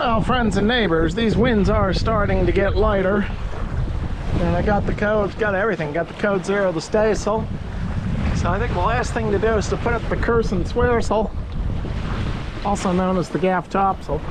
Well, friends and neighbors, these winds are starting to get lighter. And I got the codes, got everything. Got the code 0, the staysail. So I think the last thing to do is to put up the curse and swearsail, also known as the gaff topsail.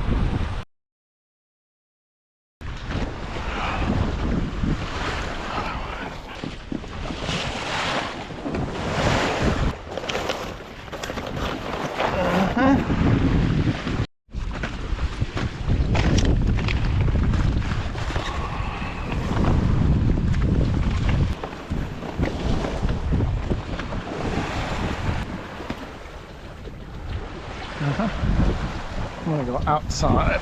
I'm gonna go outside.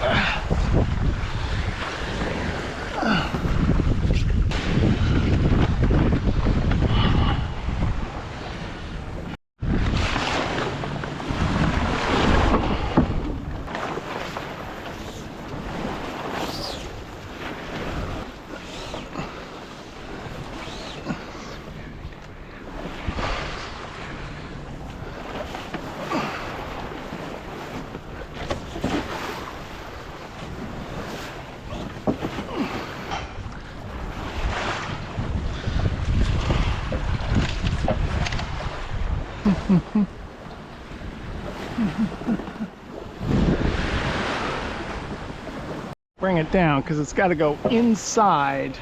Bring it down because it's got to go inside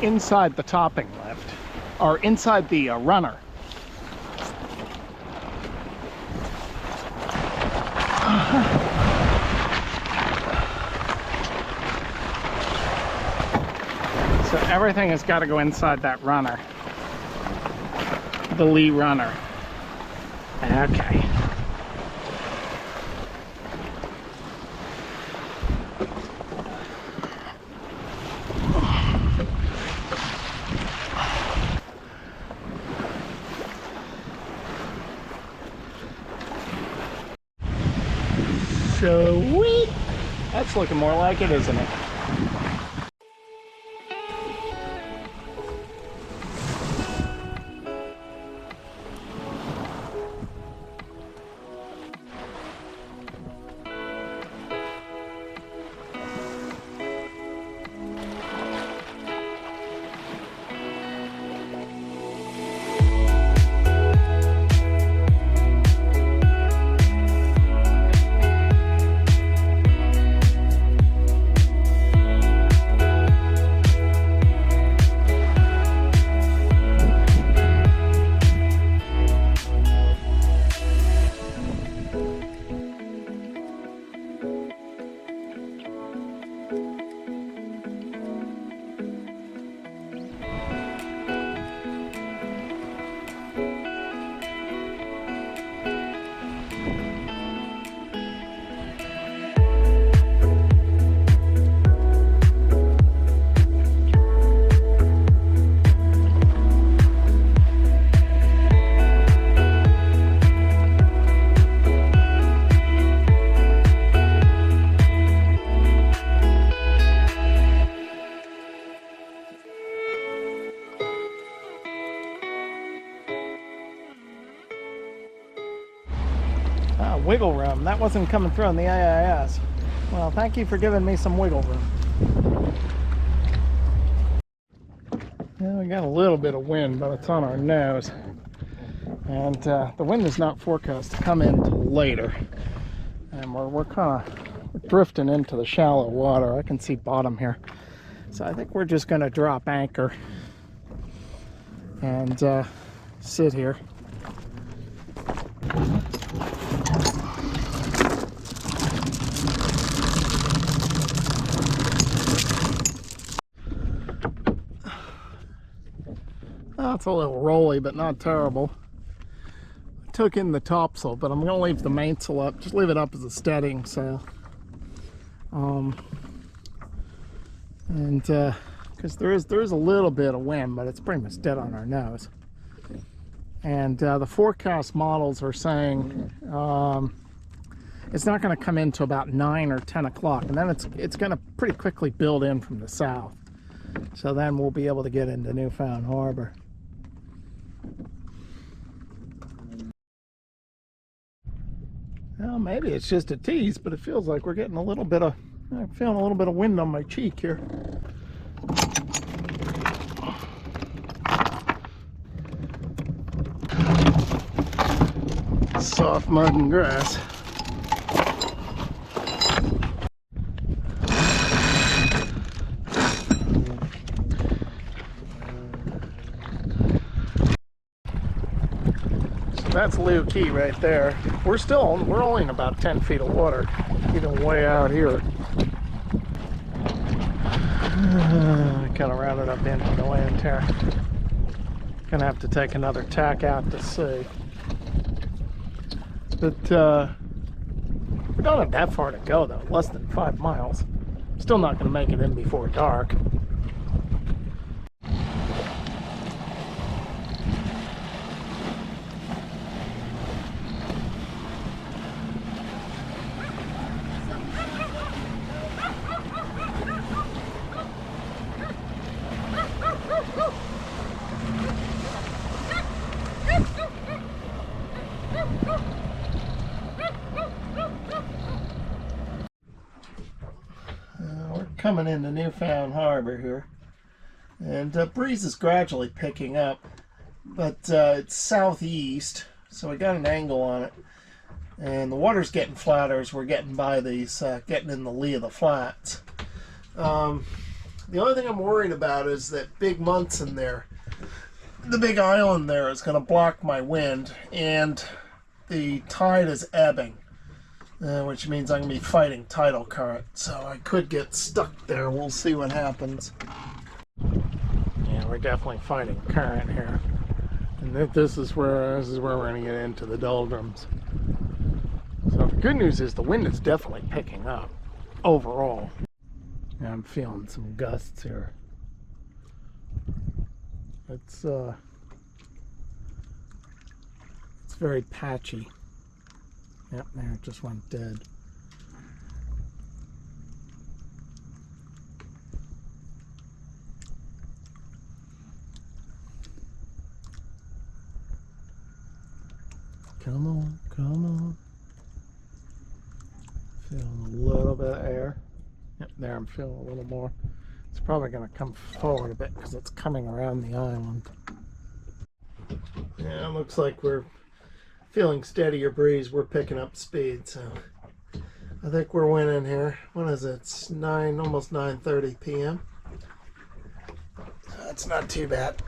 the topping lift, or inside the runner. So everything has got to go inside that runner, the lee runner. Okay. Sweet. That's looking more like it, isn't it? Wiggle room. That wasn't coming through on the AIS. Well, thank you for giving me some wiggle room. Yeah, we got a little bit of wind, but it's on our nose. And the wind is not forecast to come in till later. And we're kind of drifting into the shallow water. I can see bottom here. So I think we're just going to drop anchor and sit here. Oh, it's a little rolly, but not terrible. I took in the topsail, but I'm going to leave the mainsail up. Just leave it up as a steadying sail. Because there is a little bit of wind, but it's pretty much dead on our nose. And the forecast models are saying it's not going to come in till about 9 or 10 o'clock, and then it's going to pretty quickly build in from the south. So then we'll be able to get into Newfound Harbor. Well, maybe it's just a tease, but it feels like we're getting a little bit of, I'm feeling a little bit of wind on my cheek here. Soft mud and grass. That's Liu Key right there. We're only in about 10 feet of water, even way out here. Kind of rounded up into the land here. Gonna have to take another tack out to sea. But we don't have that far to go though, less than 5 miles. Still not gonna make it in before dark. Coming into Newfound Harbor here, and breeze is gradually picking up, but it's southeast, so we got an angle on it, and the water's getting flatter as we're getting by these, getting in the lee of the flats. The only thing I'm worried about is that Big Munson there, the big island there, is going to block my wind, and the tide is ebbing. Which means I'm going to be fighting tidal current, so I could get stuck there. We'll see what happens. Yeah, we're definitely fighting current here, and this is where we're going to get into the doldrums. So the good news is the wind is definitely picking up overall. Yeah, I'm feeling some gusts here. It's very patchy. Yep, there it just went dead. Come on, come on. Feeling a little bit of air. Yep, there I'm feeling a little more. It's probably going to come forward a bit because it's coming around the island. Yeah, it looks like we're feeling steadier breeze. We're picking up speed, so I think we're winning here. When is it? It's almost 9:30 p.m. That's not too bad.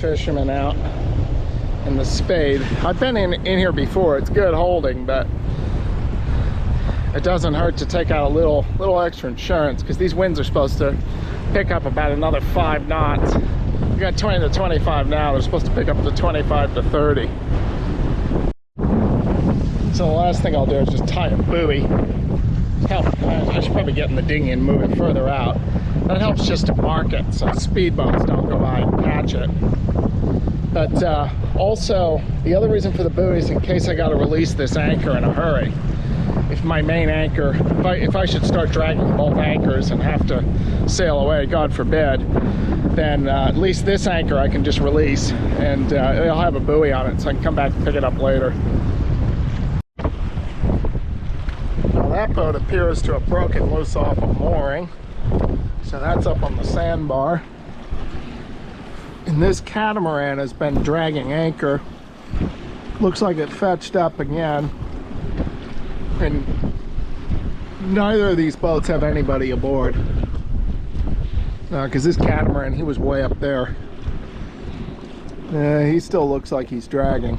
Fishermen out in the spade. I've been in here before. It's good holding, but it doesn't hurt to take out a little extra insurance, because these winds are supposed to pick up about another 5 knots. We got 20 to 25 now. They're supposed to pick up to 25 to 30. So the last thing I'll do is just tie a buoy. I should probably get in the dinghy and move it further out. That helps just to mark it so speedboats don't go by and catch it. But also, the other reason for the buoy is in case I got to release this anchor in a hurry. If my main anchor, if I should start dragging both anchors and have to sail away, God forbid, then at least this anchor I can just release, and it'll have a buoy on it, so I can come back and pick it up later. Now that boat appears to have broken loose off a mooring, so that's up on the sandbar. And this catamaran has been dragging anchor. Looks like it fetched up again. And neither of these boats have anybody aboard. Because this catamaran, he was way up there. He still looks like he's dragging.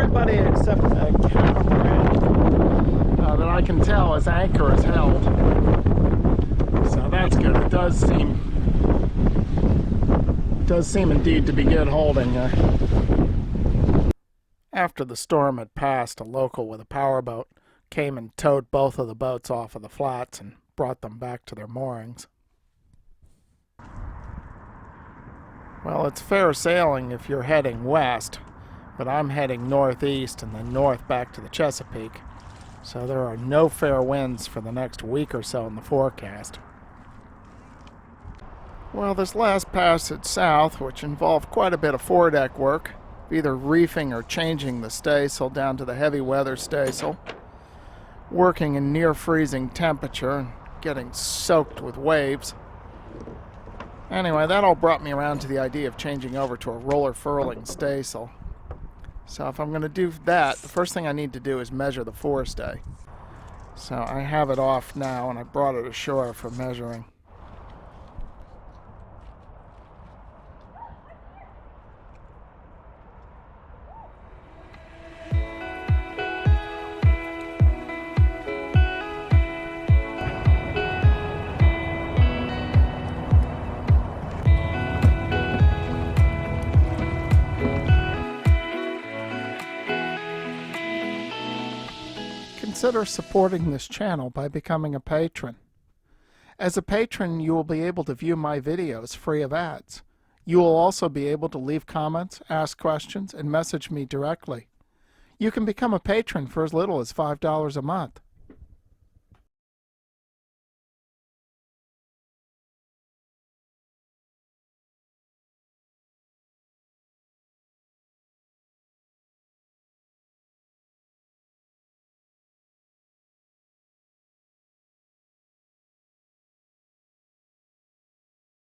everybody except the catamaran that I can tell his anchor is held. So that's good. It does seem indeed to be good holding there. After the storm had passed, a local with a powerboat came and towed both of the boats off of the flats and brought them back to their moorings. Well, it's fair sailing if you're heading west, but I'm heading northeast and then north back to the Chesapeake, so there are no fair winds for the next week or so in the forecast. Well, this last passage south, which involved quite a bit of foredeck work, either reefing or changing the staysail down to the heavy weather staysail, working in near freezing temperature and getting soaked with waves. Anyway, that all brought me around to the idea of changing over to a roller furling staysail. So if I'm going to do that, the first thing I need to do is measure the forestay. So I have it off now and I brought it ashore for measuring. Consider supporting this channel by becoming a patron. As a patron, you will be able to view my videos free of ads. You will also be able to leave comments, ask questions, and message me directly. You can become a patron for as little as $5 a month.